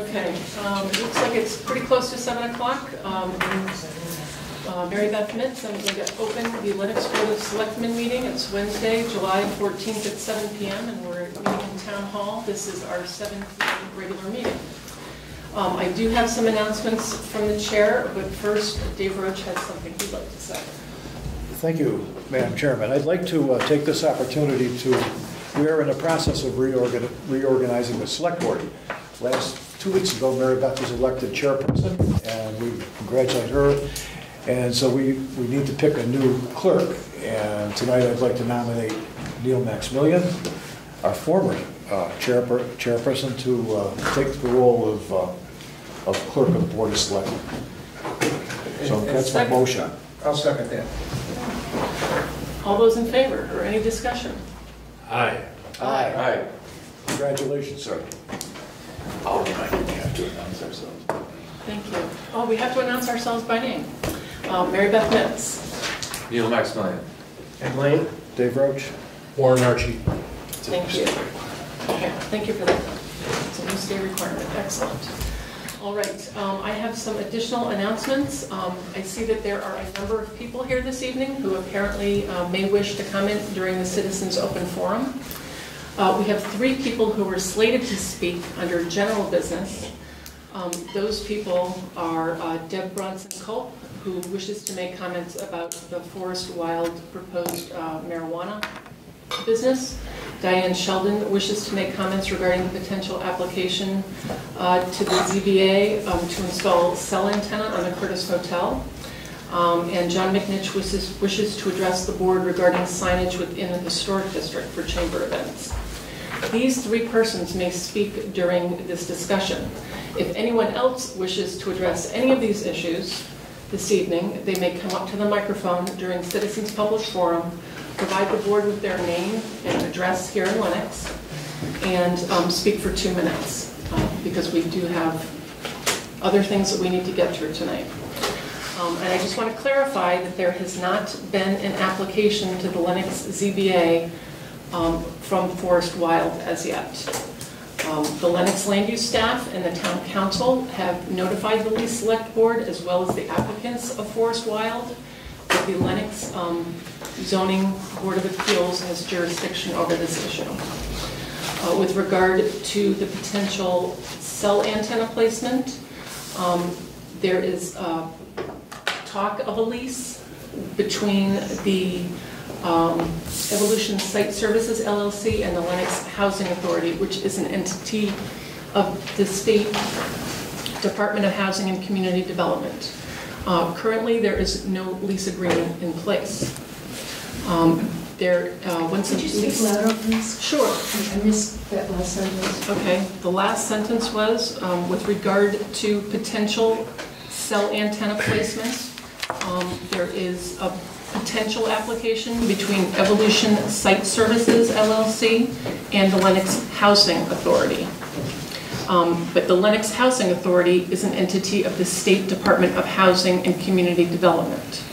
Okay, it looks like it's pretty close to 7 o'clock. Mary Beth Mitz, I'm going to open the Lenox Board of Selectmen meeting. It's Wednesday, July 14th at 7 p.m. and we're meeting in Town Hall. This is our 7th regular meeting. I do have some announcements from the chair, but first, Dave Roach has something he'd like to say. Thank you, Madam Chairman. I'd like to take this opportunity we are in the process of reorganizing the Select Board. 2 weeks ago, Mary Beth was elected chairperson, and we congratulate her. And so we need to pick a new clerk. And tonight I'd like to nominate Neil Maximilian, our former chairperson, to take the role of clerk of the Board of Selectmen. So that's my motion. I'll second that. All those in favor, or any discussion? Aye. Aye. Aye. Congratulations, sir. Oh, we have to announce ourselves. Thank you. Oh, we have to announce ourselves by name. Mary Beth Mitz. Neil Maximilian. Ed Lane. Dave Roach. Warren Archie. Thank you. Okay, thank you for that. It's a new state requirement. Excellent. All right, I have some additional announcements. I see that there are a number of people here this evening who apparently may wish to comment during the Citizens Open Forum. We have 3 people who were slated to speak under general business. Those people are Deb Bronson-Culp, who wishes to make comments about the Forest Wild proposed marijuana business. Diane Sheldon wishes to make comments regarding the potential application to the ZBA to install cell antenna on the Curtis Hotel. And John McNitch wishes to address the board regarding signage within the historic district for chamber events. These 3 persons may speak during this discussion. If anyone else wishes to address any of these issues this evening, they may come up to the microphone during Citizens Public Forum, provide the board with their name and address here in Lenox, and speak for 2 minutes, because we do have other things that we need to get through tonight. And I just want to clarify that there has not been an application to the Lenox ZBA from Forest Wild as yet. The Lenox Land Use staff and the Town Council have notified the Lease Select Board, as well as the applicants of Forest Wild, that the Lenox Zoning Board of Appeals has jurisdiction over this issue. With regard to the potential cell antenna placement, there is talk of a lease between the Evolution Site Services LLC and the Lenox Housing Authority, which is an entity of the State Department of Housing and Community Development. Currently, there is no lease agreement in place. Once Could you speak louder, please? Sure. I missed that last sentence. Okay. The last sentence was with regard to potential cell antenna placement. There is a potential application between Evolution Site Services LLC and the Lenox Housing Authority. But the Lenox Housing Authority is an entity of the State Department of Housing and Community Development.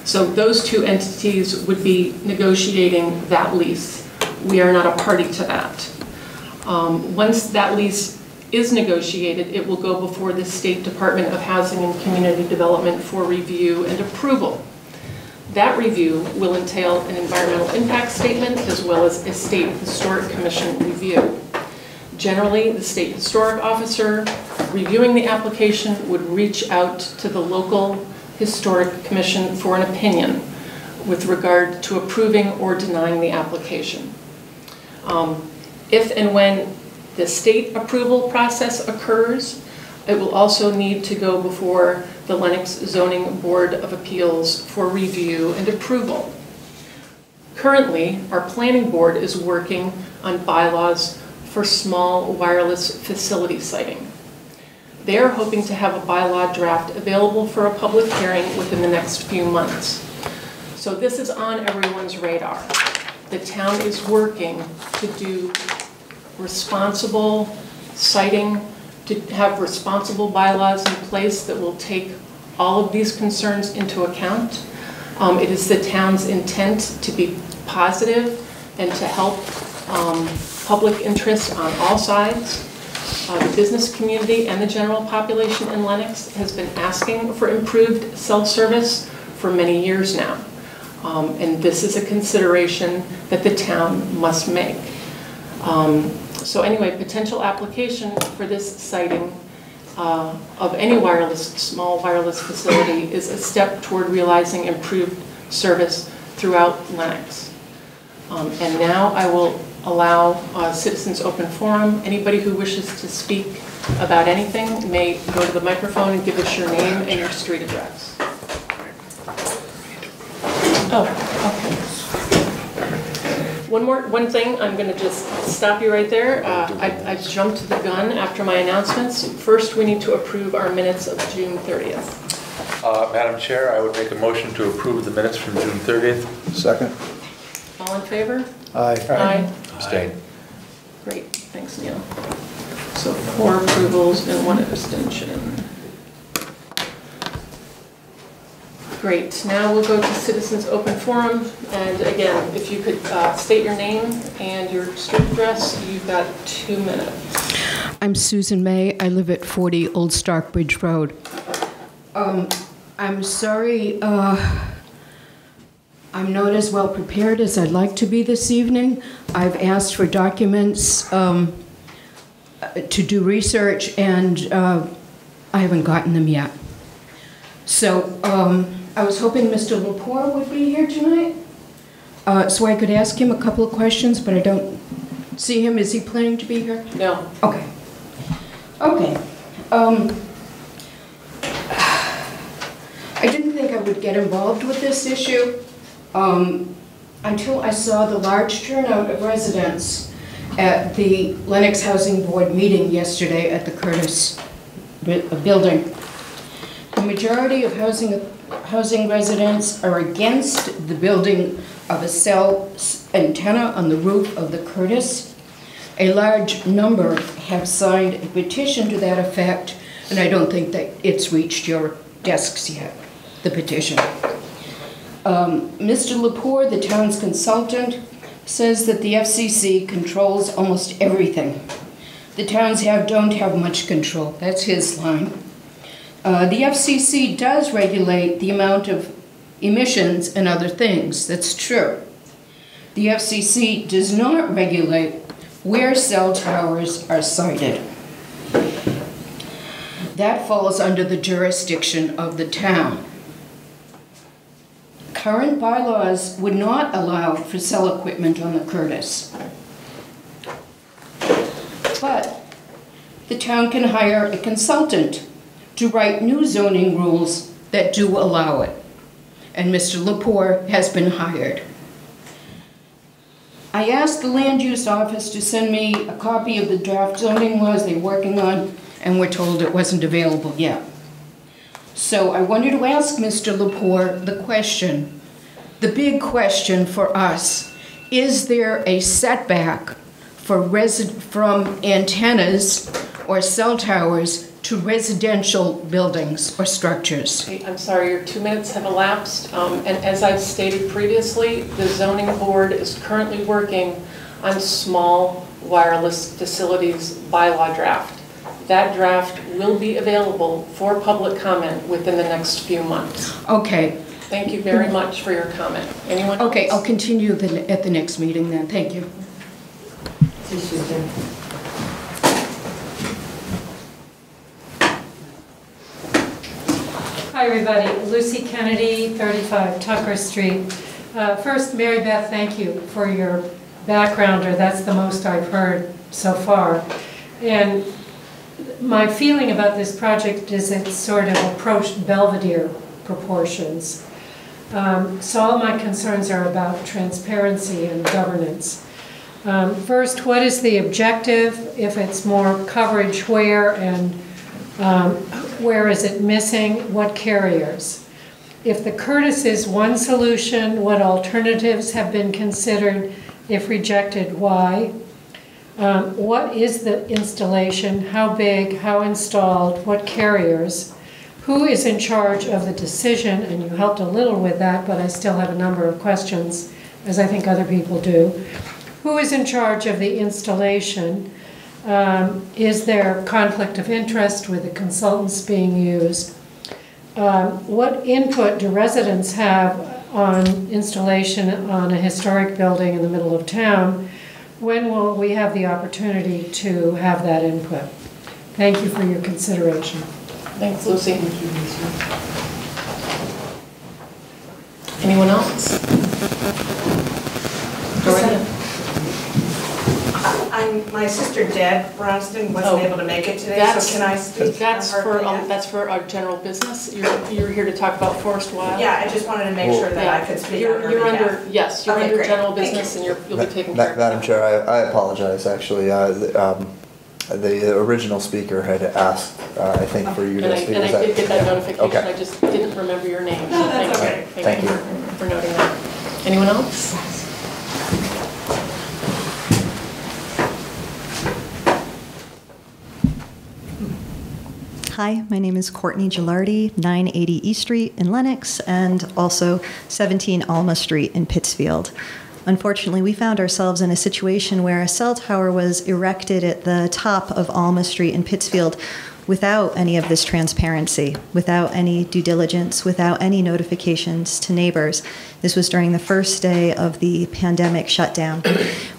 So those 2 entities would be negotiating that lease. We are not a party to that. Once that lease is negotiated, it will go before the State Department of Housing and Community Development for review and approval. That review will entail an environmental impact statement as well as a State Historic Commission review. Generally, the State Historic Officer reviewing the application would reach out to the local Historic Commission for an opinion with regard to approving or denying the application. If and when the state approval process occurs, it will also need to go before the Lenox Zoning Board of Appeals for review and approval. Currently, our planning board is working on bylaws for small wireless facility siting. They are hoping to have a bylaw draft available for a public hearing within the next few months. So this is on everyone's radar. The town is working to do responsible siting, to have responsible bylaws in place that will take all of these concerns into account. It is the town's intent to be positive and to help public interest on all sides. The business community and the general population in Lenox has been asking for improved cell service for many years now. And this is a consideration that the town must make. So anyway, potential application for this siting of any small wireless facility is a step toward realizing improved service throughout Lenox. And now I will allow citizens open forum. Anybody who wishes to speak about anything may go to the microphone and give us your name and your street address. Oh, okay. One thing, I'm going to just stop you right there. I jumped the gun after my announcements. First, we need to approve our minutes of June 30th. Madam Chair, I would make a motion to approve the minutes from June 30th. Second. All in favor? Aye. Aye. Abstain. Great, thanks, Neil. So 4 approvals and 1 abstention. Great, now we'll go to citizens open forum. And again, if you could state your name and your street address, you've got 2 minutes. I'm Susan May. I live at 40 Old Stockbridge Road. I'm sorry I'm not as well prepared as I'd like to be this evening. I've asked for documents to do research, and I haven't gotten them yet. So I was hoping Mr. Lepore would be here tonight, so I could ask him a couple of questions, but I don't see him. Is he planning to be here? No. Okay. Okay. I didn't think I would get involved with this issue until I saw the large turnout of residents at the Lenox Housing Board meeting yesterday at the Curtis building. The majority of housing residents are against the building of a cell antenna on the roof of the Curtis. A large number have signed a petition to that effect, and I don't think that it's reached your desks yet, the petition. Mr. Lepore, the town's consultant, says that the FCC controls almost everything. The towns don't have much control. That's his line. The FCC does regulate the amount of emissions and other things. That's true. The FCC does not regulate where cell towers are sited. That falls under the jurisdiction of the town. Current bylaws would not allow for cell equipment on the Curtis. But the town can hire a consultant to write new zoning rules that do allow it. And Mr. Lepore has been hired. I asked the land use office to send me a copy of the draft zoning laws they're working on, and we're told it wasn't available yet. So I wanted to ask Mr. Lepore the question, the big question for us: is there a setback from antennas or cell towers to residential buildings or structures? I'm sorry, your 2 minutes have elapsed. And as I've stated previously, the zoning board is currently working on small wireless facilities bylaw draft. That draft will be available for public comment within the next few months. Okay. Thank you very much for your comment. Anyone else? Okay, I'll continue at the next meeting then. Thank you. Hi, everybody. Lucy Kennedy, 35 Tucker Street. First, Mary Beth, thank you for your backgrounder. That's the most I've heard so far. And my feeling about this project is it's sort of approached Belvedere proportions. So all my concerns are about transparency and governance. First, what is the objective? If it's more coverage, where, and where is it missing? What carriers? If the Curtis is one solution, what alternatives have been considered? If rejected, why? What is the installation? How big? How installed? What carriers? Who is in charge of the decision? And you helped a little with that, but I still have a number of questions, as I think other people do. Who is in charge of the installation? Is there conflict of interest with the consultants being used? What input do residents have on installation on a historic building in the middle of town? When will we have the opportunity to have that input? Thank you for your consideration. Thanks, Lucy. Anyone else? Go right ahead. My sister Deb Brownston wasn't able to make it today, so can I speak for her? That's for our general business. You're here to talk about Forest Wild. Yeah, I just wanted to make sure that I could speak on her You're behalf. under, yes, you're Okay, under great. general Thank business, you. and you'll be taking care of Madam that. Chair, I apologize, actually. The original speaker had asked, I think, for you And to speak. I did get that notification, Okay. I just didn't remember your name. No, that's So okay. Thank you for noting that. Anyone else? Hi, my name is Courtney Gilardi, 980 East Street in Lenox, and also 17 Alma Street in Pittsfield. Unfortunately, we found ourselves in a situation where a cell tower was erected at the top of Alma Street in Pittsfield without any of this transparency, without any due diligence, without any notifications to neighbors. This was during the first day of the pandemic shutdown.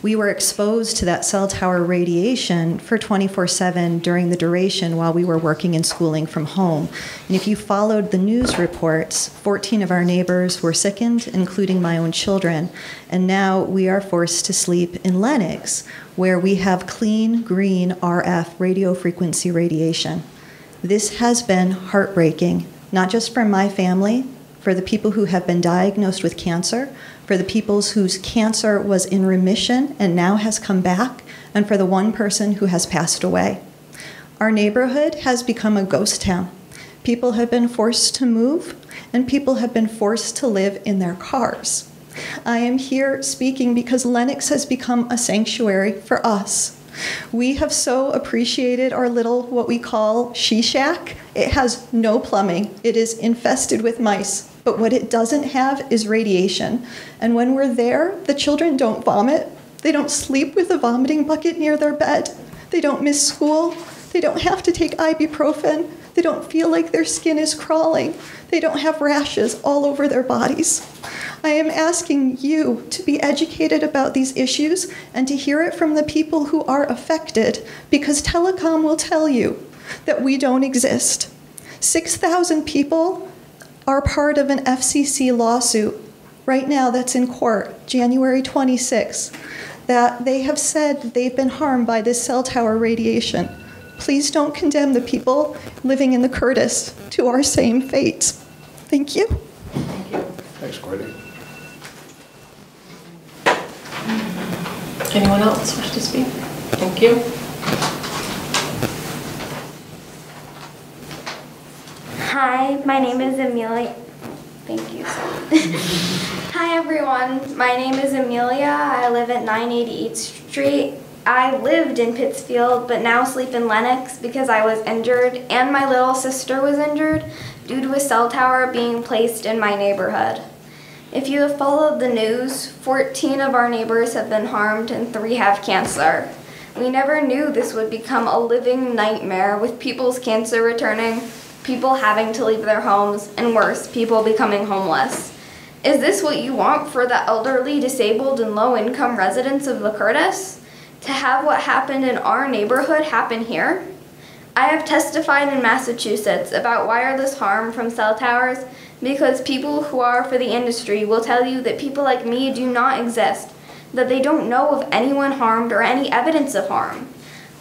We were exposed to that cell tower radiation for 24/7 during the duration while we were working and schooling from home. And if you followed the news reports, 14 of our neighbors were sickened, including my own children. And now we are forced to sleep in Lenox, where we have clean, green RF radio frequency radiation. This has been heartbreaking, not just for my family, for the people who have been diagnosed with cancer, for the people whose cancer was in remission and now has come back, and for the one person who has passed away. Our neighborhood has become a ghost town. People have been forced to move, and people have been forced to live in their cars. I am here speaking because Lenox has become a sanctuary for us. We have so appreciated our little, what we call she shack. It has no plumbing. It is infested with mice. But what it doesn't have is radiation. And when we're there, the children don't vomit. They don't sleep with a vomiting bucket near their bed. They don't miss school. They don't have to take ibuprofen. They don't feel like their skin is crawling. They don't have rashes all over their bodies. I am asking you to be educated about these issues and to hear it from the people who are affected, because telecom will tell you that we don't exist. 6,000 people are part of an FCC lawsuit right now that's in court, January 26th, that they have said they've been harmed by this cell tower radiation. Please don't condemn the people living in the Curtis to our same fate. Thank you. Thank you. Thanks, Courtney. Anyone else wish to speak? Thank you. Hi, my name is Amelia. Thank you. Hi everyone, my name is Amelia. I live at 988 Street. I lived in Pittsfield, but now sleep in Lenox because I was injured and my little sister was injured due to a cell tower being placed in my neighborhood. If you have followed the news, 14 of our neighbors have been harmed and 3 have cancer. We never knew this would become a living nightmare with people's cancer returning, people having to leave their homes, and worse, people becoming homeless. Is this what you want for the elderly, disabled, and low-income residents of the Curtis? To have what happened in our neighborhood happen here? I have testified in Massachusetts about wireless harm from cell towers because people who are for the industry will tell you that people like me do not exist, that they don't know of anyone harmed or any evidence of harm.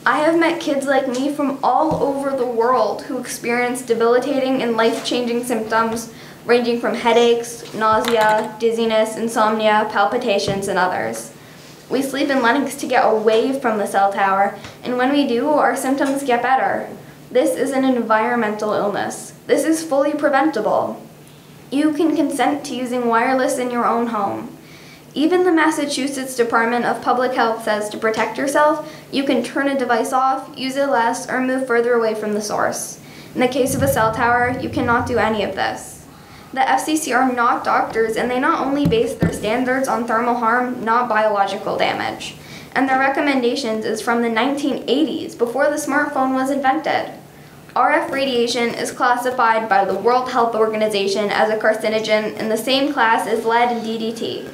I have met kids like me from all over the world who experience debilitating and life-changing symptoms ranging from headaches, nausea, dizziness, insomnia, palpitations, and others. We sleep in Lenox to get away from the cell tower, and when we do, our symptoms get better. This is an environmental illness. This is fully preventable. You can consent to using wireless in your own home. Even the Massachusetts Department of Public Health says to protect yourself, you can turn a device off, use it less, or move further away from the source. In the case of a cell tower, you cannot do any of this. The FCC are not doctors, and they not only base their standards on thermal harm, not biological damage. and their recommendations is from the 1980s, before the smartphone was invented. RF radiation is classified by the World Health Organization as a carcinogen in the same class as lead and DDT.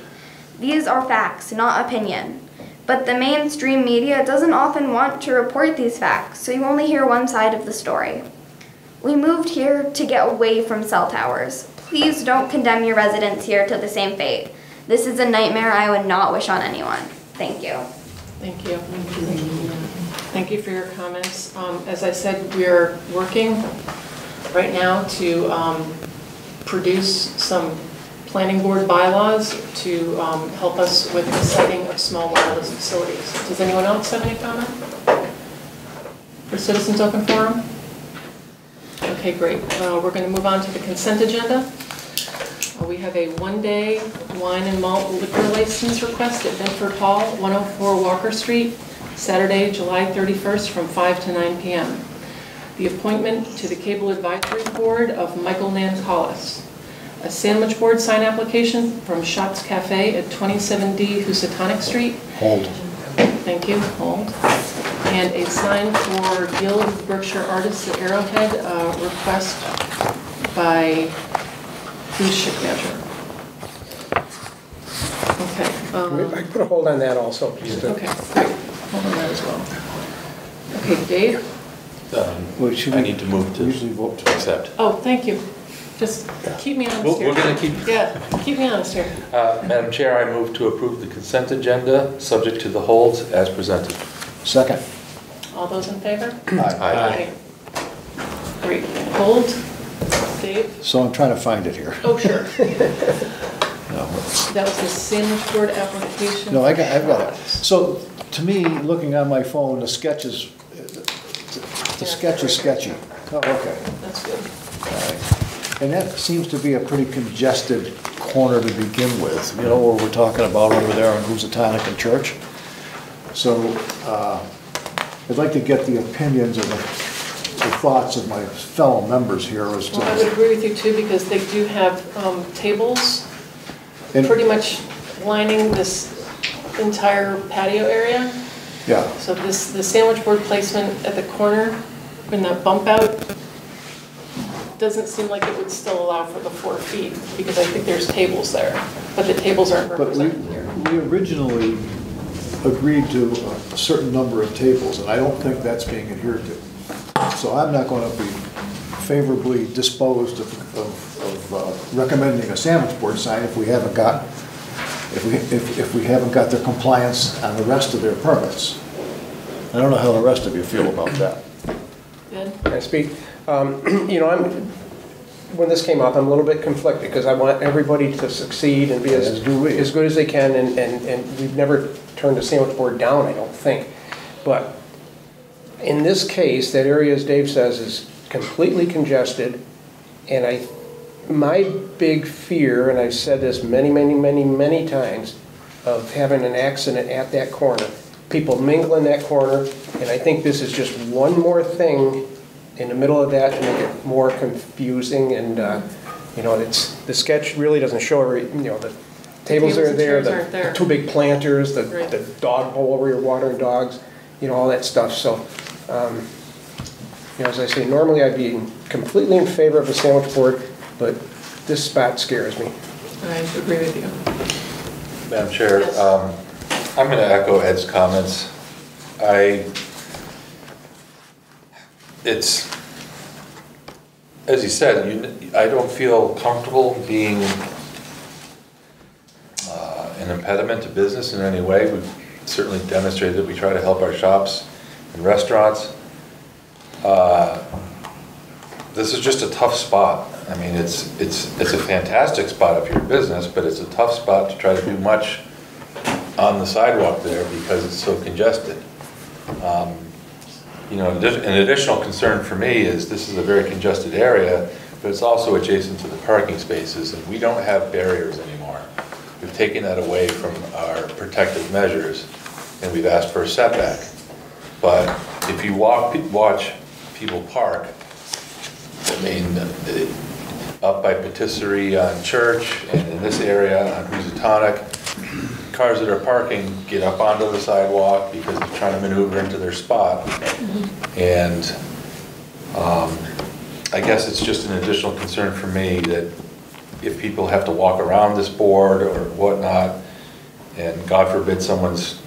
These are facts, not opinion. But the mainstream media doesn't often want to report these facts, so you only hear one side of the story. We moved here to get away from cell towers. Please don't condemn your residents here to the same fate. This is a nightmare I would not wish on anyone. Thank you. Thank you. Thank you for your comments. As I said, we're working right now to produce some planning board bylaws to help us with the siting of small wireless facilities. Does anyone else have any comment? For Citizens Open Forum? Okay, great. We're going to move on to the consent agenda. We have a one-day wine and malt liquor license request at Bedford Hall, 104 Walker Street, Saturday, July 31st from 5 to 9 p.m. The appointment to the Cable Advisory Board of Michael Nancollis. A sandwich board sign application from Shots Cafe at 27D Housatonic Street. Hold. Thank you, hold. And a sign for Guild of Berkshire Artists at Arrowhead, request by whose signature? Okay. I put a hold on that also. Okay, great. Hold on that as well. Okay, Dave? I need to move to accept. Oh, thank you. Just keep me honest here. We're going to keep... Yeah, keep me honest here. Madam Chair, I move to approve the consent agenda, subject to the holds as presented. Second. All those in favor? Aye. Great. Hold. Dave? So I'm trying to find it here. Oh, sure. No. That was the sandwich board application. No, I've got it. So, to me, looking on my phone, the sketch is sketchy. Oh, okay. That's good. All right. And that seems to be a pretty congested corner to begin with, you know, where we're talking about over there on Housatonic and Church. So, I'd like to get the opinions of the thoughts of my fellow members here as to... Well, I would agree with you too, because they do have tables pretty much lining this entire patio area. Yeah. So the sandwich board placement at the corner in that bump out doesn't seem like it would still allow for the 4 feet, because I think there's tables there, but the tables aren't represented here. We originally agreed to a certain number of tables, and I don't think that's being adhered to. So I'm not going to be favorably disposed of recommending a sandwich board sign if we haven't got their compliance on the rest of their permits. I don't know how the rest of you feel about that. Ed? Can I speak? You know, when this came up, I'm a little bit conflicted because I want everybody to succeed and be as good as they can, and we've never turned a sandwich board down, I don't think. But in this case, that area, as Dave says, is completely congested, and my big fear, and I've said this many times, of having an accident at that corner. People mingle in that corner, and I think this is just one more thing in the middle of that to make it more confusing. And you know, the sketch really doesn't show every, you know, the tables are there, the 2 big planters, the dog bowl where you're watering dogs, you know, all that stuff. So, you know, as I say, normally I'd be completely in favor of a sandwich board, but this spot scares me. I agree with you. Madam Chair, yes. I'm going to echo Ed's comments. It's, as he said, I don't feel comfortable being an impediment to business in any way. We've certainly demonstrated that we try to help our shops and restaurants. This is just a tough spot. I mean, it's a fantastic spot if you're a business, but it's a tough spot to try to do much on the sidewalk there because it's so congested. You know, an additional concern for me is this is a very congested area, but it's also adjacent to the parking spaces, and we don't have barriers anymore. We've taken that away from our protective measures, and we've asked for a setback. But if you watch people park, I mean, up by Patisserie on Church, and in this area on Housatonic, cars that are parking get up onto the sidewalk because they're trying to maneuver into their spot. And I guess it's just an additional concern for me that if people have to walk around this board or whatnot, and God forbid someone's,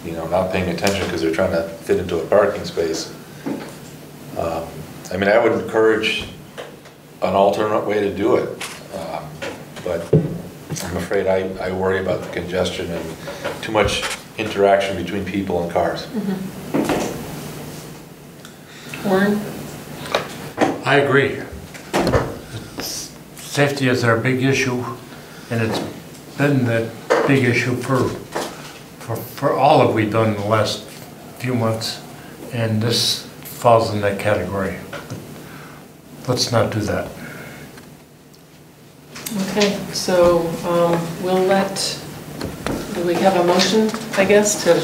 not paying attention because they're trying to fit into a parking space. I mean, I would encourage an alternate way to do it, but I'm afraid I worry about the congestion and too much interaction between people and cars. Warren? I agree. Safety is our big issue, and it's been that big issue for all that we've done in the last few months, and this falls in that category. Let's not do that. Okay, so do we have a motion, I guess, to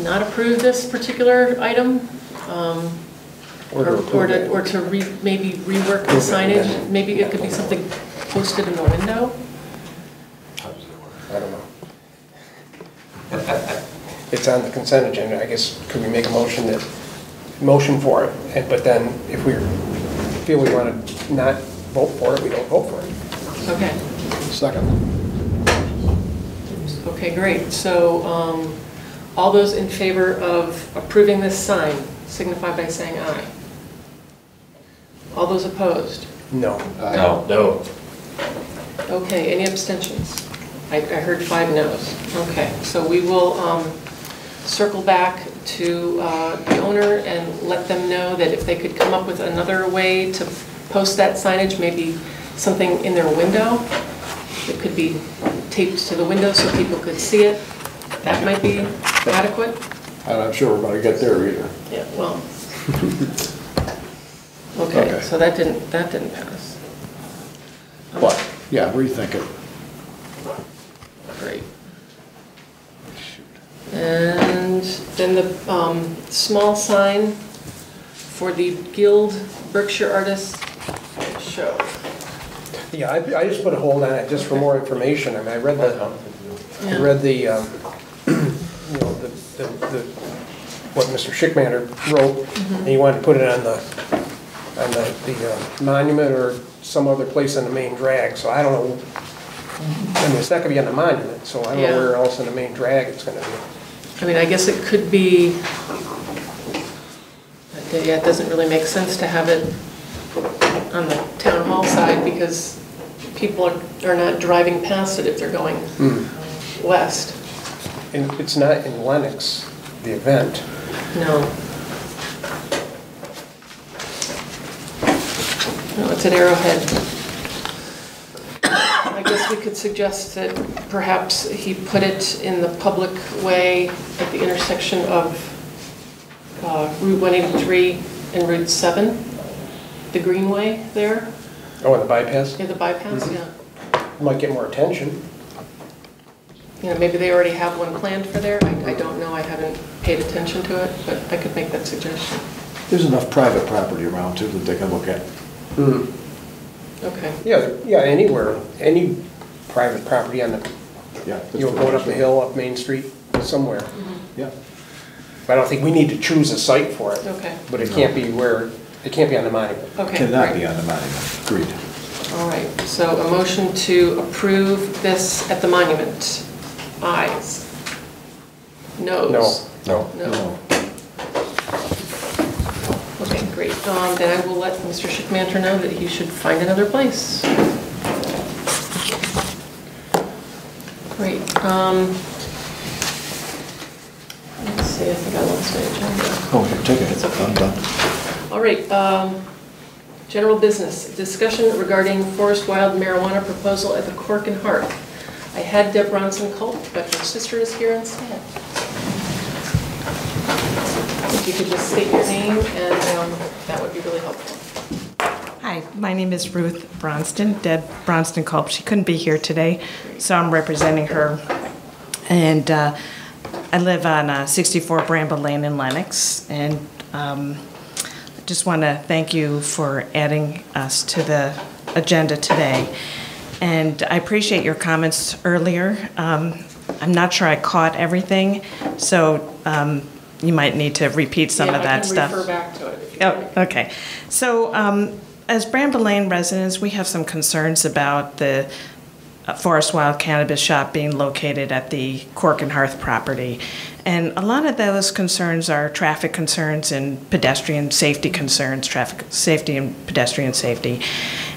not approve this particular item? Or to maybe rework the signage? Maybe it could be something posted in the window? I don't know. It's on the consent agenda, I guess. Could we make a motion for it? But then if we feel we want to not vote for it, we don't vote for it. Okay. Second. Okay, great. So all those in favor of approving this sign signify by saying aye. All those opposed? No. No. Okay, any abstentions? I heard 5 no's. Okay, so we will circle back to the owner and let them know that if they could come up with another way to post that signage, maybe something in their window. It could be taped to the window so people could see it. That might be adequate. I'm not sure we're going to get there either. Yeah, well. Okay, so that didn't pass. But, yeah, rethink it. Great. And then the small sign for the Guild Berkshire Artists show. Yeah, I just put a hold on it just for more information. I mean, I read the what Mr. Schickmaner wrote, and he wanted to put it on the monument or some other place on the main drag. So I don't know. I mean, it's not going to be on the monument, so I don't know where else in the main drag it's going to be. I mean, I guess it could be. Yeah, it doesn't really make sense to have it on the town hall side because people are not driving past it if they're going west. And it's not in Lenox, the event. No. No, it's at Arrowhead. I guess we could suggest that perhaps he put it in the public way at the intersection of Route 183 and Route 7, the Greenway there. Oh, and the bypass? Yeah, the bypass, yeah. Might get more attention. You know, maybe they already have one planned for there. I don't know, I haven't paid attention to it, but I could make that suggestion. There's enough private property around too that they can look at. Okay. Yeah, anywhere, any private property on the, going up the hill, up Main Street, somewhere. Yeah. But I don't think we need to choose a site for it. Okay. But it can't be it can't be on the monument. Okay. Cannot be on the monument. Agreed. All right, so a motion to approve this at the monument. Ayes. Noes? No. No. Okay, great. Then I will let Mr. Schickmanter know that he should find another place. Great. Let's see, I think I lost my agenda. Oh, you're taking it. It's okay. I'm done. All right, general business, discussion regarding forest wild marijuana proposal at the Cork and Hearth. I had Deb Bronson Culp, but her sister is here instead. If you could just state your name, and that would be really helpful. Hi, my name is Ruth Bronston, Deb Bronston Culp. She couldn't be here today, so I'm representing her. And I live on 64 Bramble Lane in Lenox, and I just want to thank you for adding us to the agenda today. And I appreciate your comments earlier. I'm not sure I caught everything, so you might need to repeat some of that stuff. I can refer back to it. If you like. Okay. So as Bramble Lane residents, we have some concerns about the Forest Wild Cannabis Shop being located at the Cork and Hearth property. And a lot of those concerns are traffic concerns and pedestrian safety concerns, traffic safety and pedestrian safety.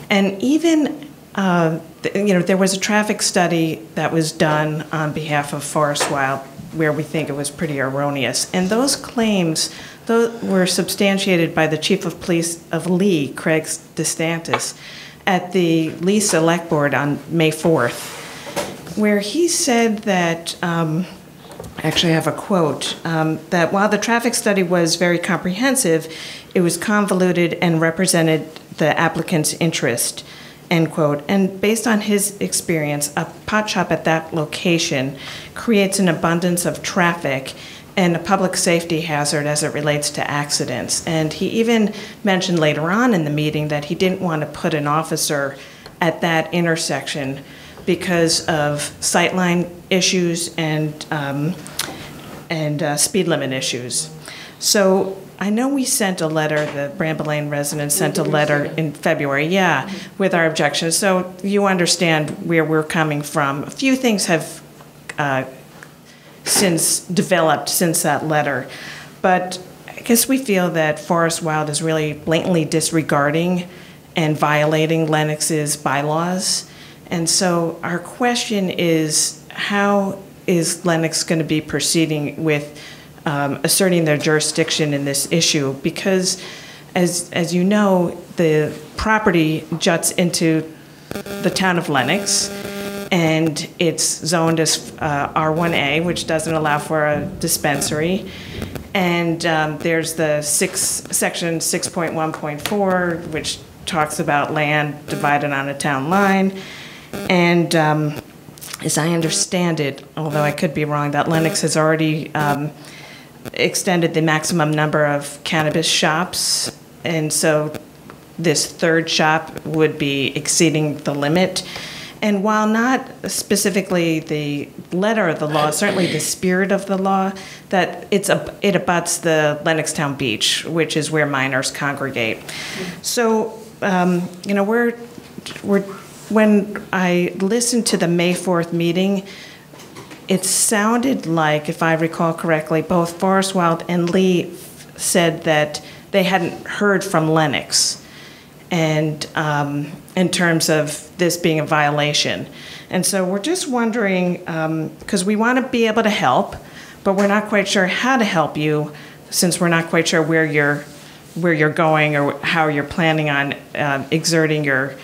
And even, there was a traffic study that was done on behalf of Forest Wild where we think it was pretty erroneous. And those claims were substantiated by the Chief of Police of Lee, Craig DeSantis, at the Lee Select Board on May 4th, where he said that, actually I have a quote, that while the traffic study was very comprehensive, it was convoluted and represented the applicant's interest, end quote. And based on his experience, a pot shop at that location creates an abundance of traffic and a public safety hazard as it relates to accidents. And he even mentioned later on in the meeting that he didn't want to put an officer at that intersection because of sightline issues and speed limit issues. So I know we sent a letter, the Bramble Lane residents sent a letter in February, with our objections. So you understand where we're coming from. A few things have since developed since that letter. But I guess we feel that Forest Wild is really blatantly disregarding and violating Lenox's bylaws. And so our question is, how is Lenox going to be proceeding with asserting their jurisdiction in this issue? Because as you know, the property juts into the town of Lenox, and it's zoned as R1A, which doesn't allow for a dispensary. And there's the section 6.1.4, which talks about land divided on a town line. And as I understand it, although I could be wrong, that Lenox has already extended the maximum number of cannabis shops. And so this third shop would be exceeding the limit. And while not specifically the letter of the law, certainly the spirit of the law, that it abuts the Lennoxtown Beach, which is where minors congregate. So, when I listened to the May 4th meeting, it sounded like, if I recall correctly, both Forest Wild and Lee said that they hadn't heard from Lenox, and in terms of this being a violation. And so we're just wondering, because we want to be able to help, but we're not quite sure how to help you, since we're not quite sure where you're going or how you're planning on exerting your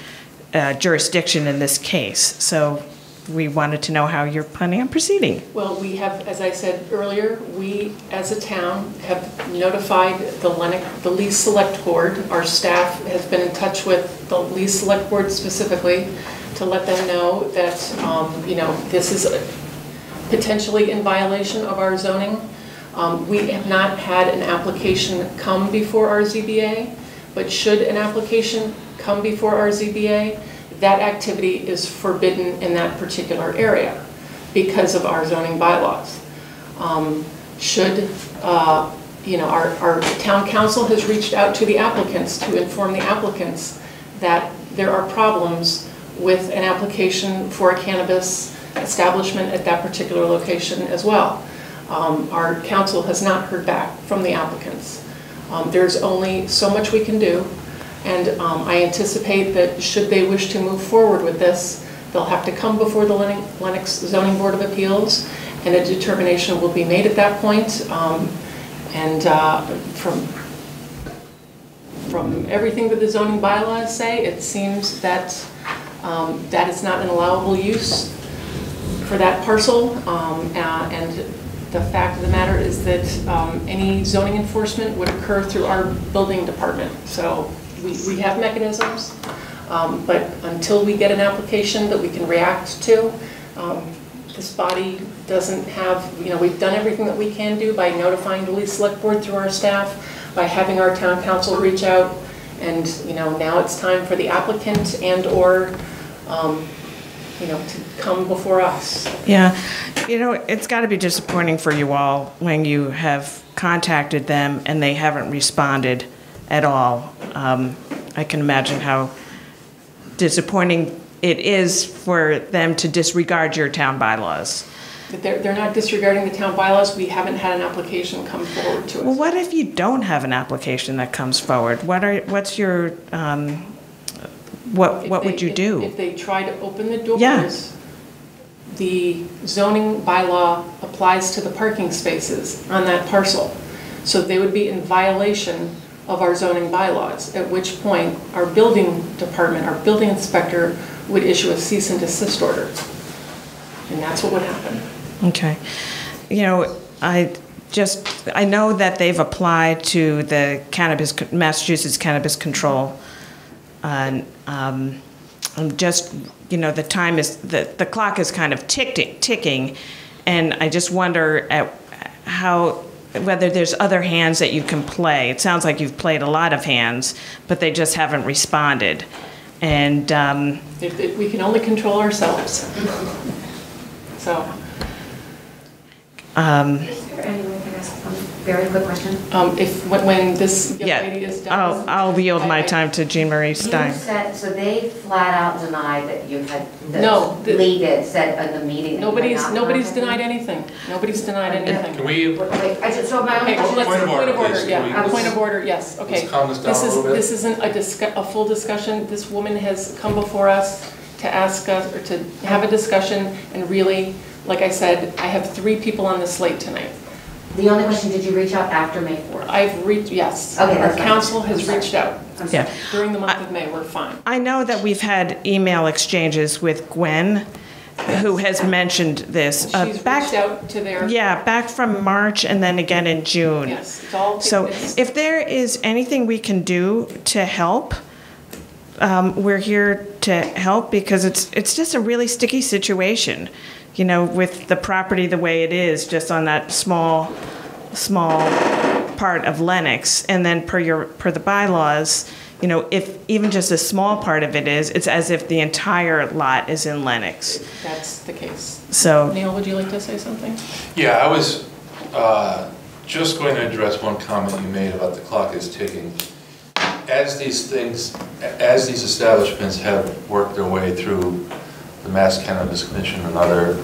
jurisdiction in this case. So we wanted to know how you're planning on proceeding. Well, we have, as I said earlier, we as a town have notified the Lee Select Board. Our staff has been in touch with the Lee Select Board specifically to let them know that, this is potentially in violation of our zoning. We have not had an application come before our ZBA, but should an application come before our ZBA, that activity is forbidden in that particular area because of our zoning bylaws. Our town council has reached out to the applicants to inform the applicants that there are problems with an application for a cannabis establishment at that particular location as well. Our council has not heard back from the applicants. There's only so much we can do. And I anticipate that should they wish to move forward with this, they'll have to come before the Lenox Zoning Board of Appeals, and a determination will be made at that point. From everything that the zoning bylaws say, it seems that that is not an allowable use for that parcel. And the fact of the matter is that any zoning enforcement would occur through our building department. So we have mechanisms, but until we get an application that we can react to, this body doesn't have, we've done everything that we can do by notifying the Lee Select Board through our staff, by having our town council reach out, and now it's time for the applicant and or to come before us. Yeah, it's got to be disappointing for you all when you have contacted them and they haven't responded at all. I can imagine how disappointing it is for them to disregard your town bylaws. They're not disregarding the town bylaws. We haven't had an application come forward to us. Well, what if you don't have an application that comes forward? What's your, what would you do? If they try to open the doors, Yeah. the zoning bylaw applies to the parking spaces on that parcel. So they would be in violation of our zoning bylaws, at which point our building department, our building inspector would issue a cease and desist order. And that's what would happen. Okay. I know that they've applied to the Massachusetts Cannabis Control. And the time is, the clock is kind of ticking. And I just wonder whether there's other hands that you can play. It sounds like you've played a lot of hands, but they just haven't responded. And we can only control ourselves. So. Is there any way I can ask a very quick question? When this young lady is done. I'll yield my time to Jean Marie Stein. You said, so they flat out denied that you had, No, Lee did, said in the meeting. Nobody's denied anything. Nobody's denied anything. Can we, So my only question is. Point of order, Point of order, please. yeah. Point of order, yes, okay. Let's calm this down a little bit. This isn't a full discussion. This woman has come before us to ask us, or to have a discussion, and really, like I said, I have 3 people on the slate tonight. The only question, did you reach out after May 4th? I've reached, yes. Okay, Our that's fine. council has reached out. Yeah. During the month of May, we're fine. I know that we've had email exchanges with Gwen, who has mentioned this. She's reached out to their. Yeah, back from March and then again in June. Yes, it's all. So if there is anything we can do to help, we're here to help, because it's just a really sticky situation, with the property the way it is, just on that small part of Lenox. And then per the bylaws, if even just a small part of it is, it's as if the entire lot is in Lenox. That's the case. So, Neil, would you like to say something? Yeah, I was just going to address one comment you made about the clock is ticking. As these establishments have worked their way through the Mass Cannabis Commission and other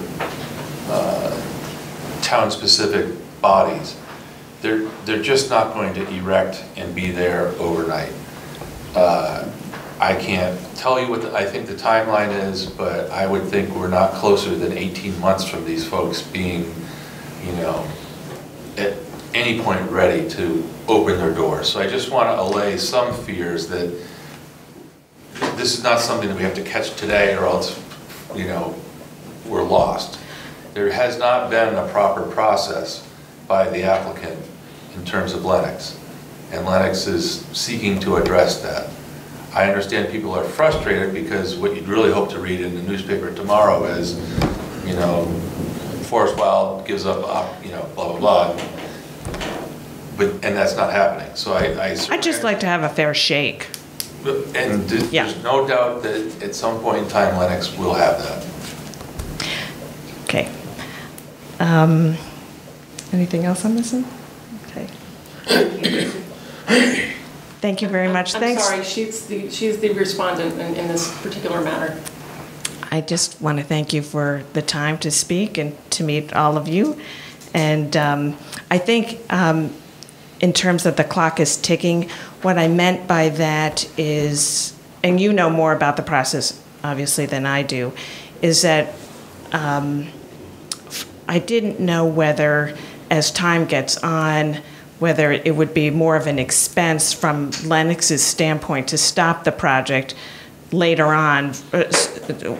town-specific bodies, they're just not going to erect and be there overnight. I can't tell you what I think the timeline is, but I would think we're not closer than 18 months from these folks being, at any point ready to open their doors. So I just want to allay some fears that this is not something that we have to catch today, or else, we're lost. There has not been a proper process by the applicant in terms of Lenox, and Lenox is seeking to address that. I understand people are frustrated because what you'd really hope to read in the newspaper tomorrow is, Forest Wild gives up, blah, blah, blah. And that's not happening. So I'd just like to have a fair shake. And there's no doubt that at some point in time, Lenox will have that. Okay. Anything else I'm missing? Okay. Thank you very much. I'm sorry, she's the respondent in this particular matter. I just want to thank you for the time to speak and to meet all of you. And I think in terms of the clock is ticking, what I meant by that is, and you know more about the process obviously than I do, is that I didn't know whether, as time gets on, whether it would be more of an expense from Lenox's standpoint to stop the project later on,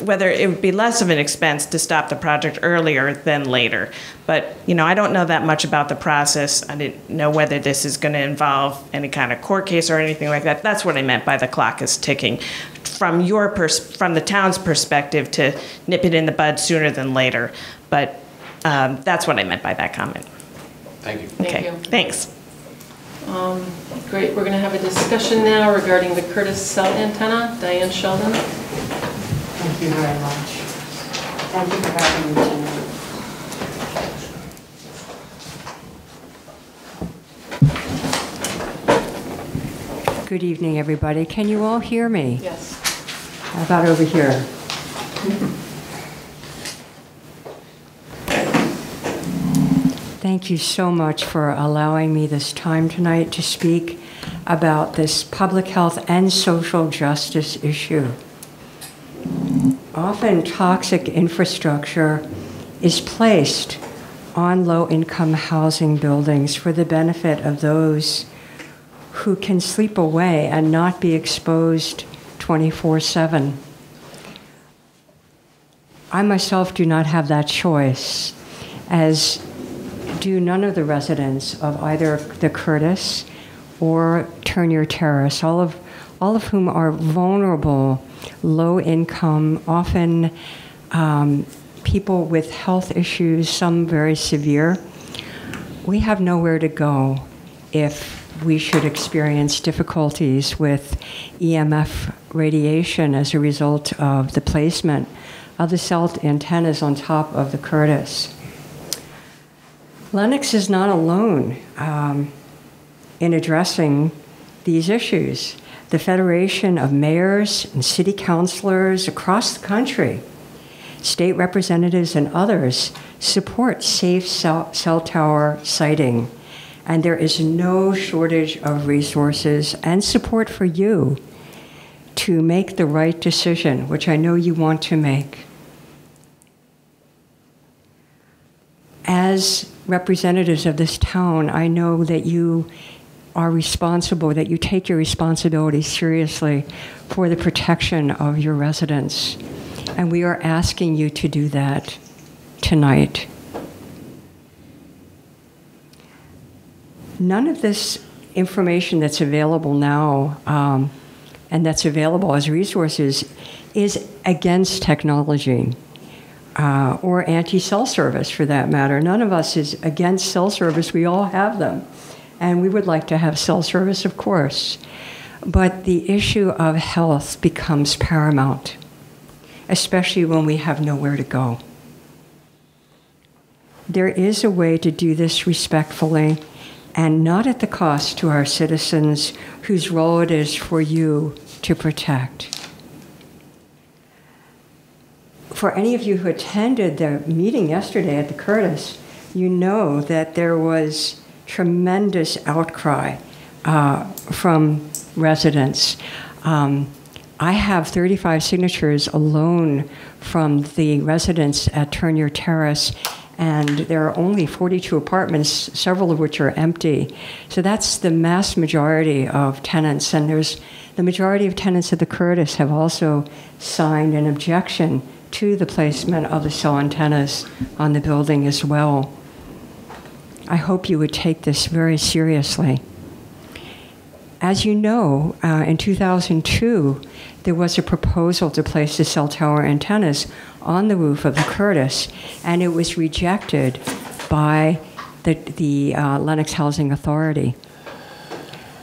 whether it would be less of an expense to stop the project earlier than later. But, I don't know that much about the process. I didn't know whether this is going to involve any kind of court case or anything like that. That's what I meant by the clock is ticking. From the town's perspective, to nip it in the bud sooner than later. But that's what I meant by that comment. Thank you. Okay, thanks. Great, we're going to have a discussion now regarding the Curtis cell antenna. Diane Sheldon. Thank you very much. Thank you for having me tonight. Good evening, everybody. Can you all hear me? Yes. How about over here? Thank you so much for allowing me this time tonight to speak about this public health and social justice issue. Often toxic infrastructure is placed on low-income housing buildings for the benefit of those who can sleep away and not be exposed 24/7. I myself do not have that choice, as do none of the residents of either the Curtis or Turnier Terrace, all of whom are vulnerable, low income, often people with health issues, some very severe. We have nowhere to go if we should experience difficulties with EMF radiation as a result of the placement of the cell antennas on top of the Curtis. Lenox is not alone in addressing these issues. The Federation of Mayors and City Councilors across the country, state representatives and others, support safe cell tower siting. And there is no shortage of resources and support for you to make the right decision, which I know you want to make. As representatives of this town, I know that you are responsible, that you take your responsibility seriously for the protection of your residents. And we are asking you to do that tonight. None of this information that's available now and that's available as resources is against technology or anti-cell service for that matter. None of us is against cell service. We all have them. And we would like to have cell service, of course. But the issue of health becomes paramount, especially when we have nowhere to go. There is a way to do this respectfully and not at the cost to our citizens whose role it is for you to protect. For any of you who attended the meeting yesterday at the Curtis, you know that there was tremendous outcry from residents. I have 35 signatures alone from the residents at Turnier Terrace, and there are only 42 apartments, several of which are empty. So that's the mass majority of tenants, and the majority of tenants at the Curtis have also signed an objection to the placement of the cell antennas on the building as well. I hope you would take this very seriously. As you know, in 2002, there was a proposal to place the cell tower antennas on the roof of the Curtis, and it was rejected by the Lenox Housing Authority.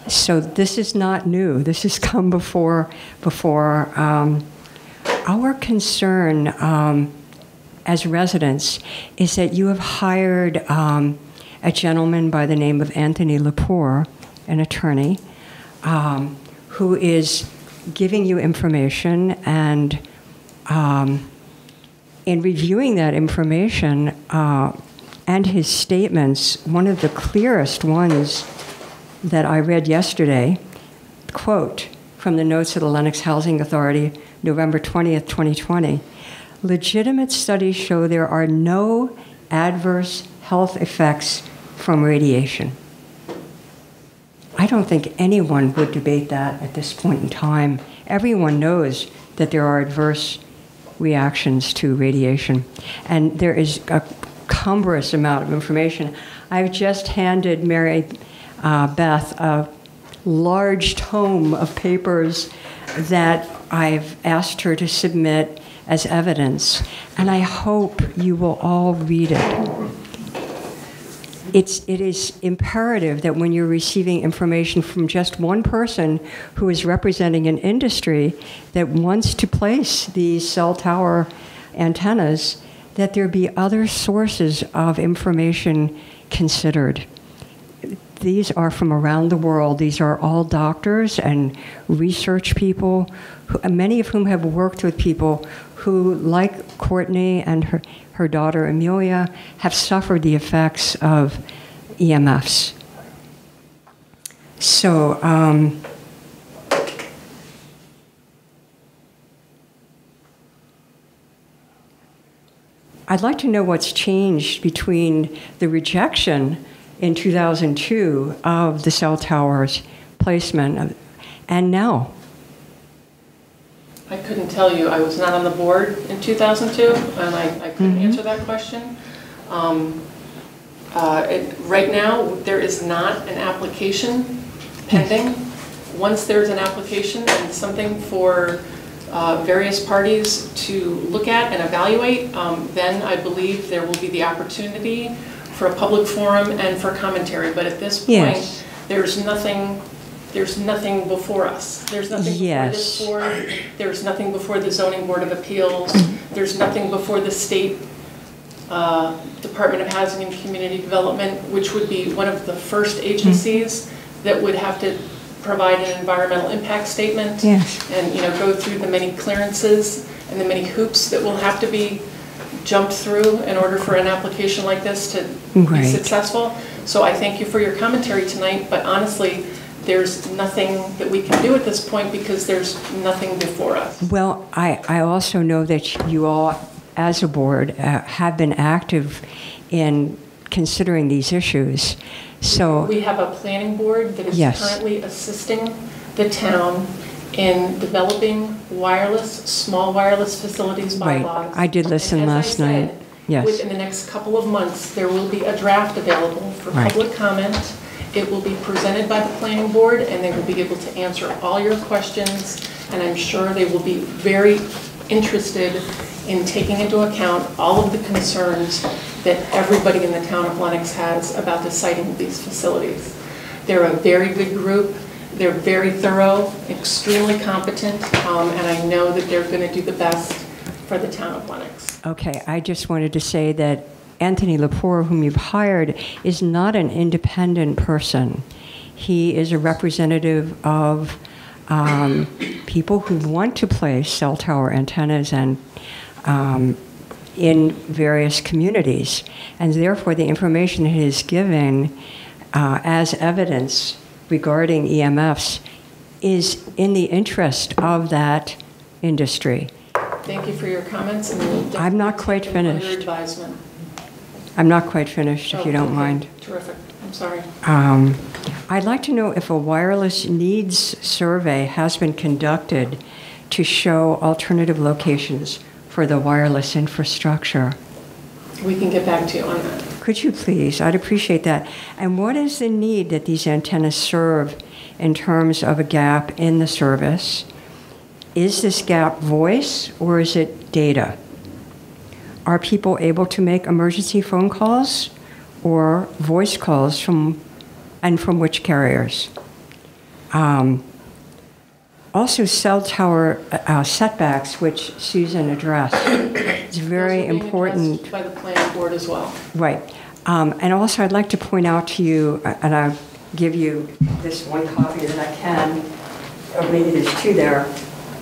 So this is not new. This has come before. Our concern as residents is that you have hired a gentleman by the name of Anthony Lepore, an attorney, who is giving you information, and in reviewing that information and his statements, one of the clearest ones that I read yesterday, quote, from the notes of the Lenox Housing Authority, November 20th, 2020, legitimate studies show there are no adverse health effects from radiation. I don't think anyone would debate that at this point in time. Everyone knows that there are adverse reactions to radiation, and there is a cumbrous amount of information. I've just handed Mary Beth a large tome of papers that I've asked her to submit as evidence, and I hope you will all read it. It is imperative that when you're receiving information from just one person who is representing an industry that wants to place these cell tower antennas, that there be other sources of information considered. These are from around the world. These are all doctors and research people, many of whom have worked with people who, like Courtney and her daughter Amelia, have suffered the effects of EMFs. So, I'd like to know what's changed between the rejection in 2002 of the cell towers placement and now. I couldn't tell you. I was not on the board in 2002, and I couldn't answer that question. Right now, there is not an application pending. Once there's an application and something for various parties to look at and evaluate, then I believe there will be the opportunity for a public forum and for commentary. But at this point, yes, there's nothing before us. There's nothing before this board. There's nothing before the Zoning Board of Appeals. There's nothing before the State Department of Housing and Community Development, which would be one of the first agencies that would have to provide an environmental impact statement, yes, and go through the many clearances and the many hoops that will have to be jumped through in order for an application like this to be successful. So I thank you for your commentary tonight, but honestly, there's nothing that we can do at this point because there's nothing before us. Well, I also know that you all, as a board, have been active in considering these issues. So we have a planning board that is currently assisting the town in developing small wireless facilities bylaws. I did listen last night. Yes. Within the next couple of months, there will be a draft available for public comment. It will be presented by the planning board, and they will be able to answer all your questions, and I'm sure they will be very interested in taking into account all of the concerns that everybody in the town of Lenox has about the siting of these facilities. They're a very good group. They're very thorough, extremely competent, and I know that they're going to do the best for the town of Lenox. Okay, I just wanted to say that Anthony Lepore, whom you've hired, is not an independent person. He is a representative of people who want to place cell tower antennas and in various communities. And therefore, the information he is giving as evidence regarding EMFs is in the interest of that industry. Thank you for your comments. And I'm not quite finished. Your advisement. I'm not quite finished, if you don't mind. Terrific. I'm sorry. I'd like to know if a wireless needs survey has been conducted to show alternative locations for the wireless infrastructure. We can get back to you on that. Could you please? I'd appreciate that. And what is the need that these antennas serve in terms of a gap in the service? Is this gap voice or is it data? Are people able to make emergency phone calls or voice calls from which carriers? Also, cell tower setbacks, which Susan addressed. It's very important. By the planning board as well. Right. And also, I'd like to point out to you, and I'll give you this one copy that I can, or maybe there's two there,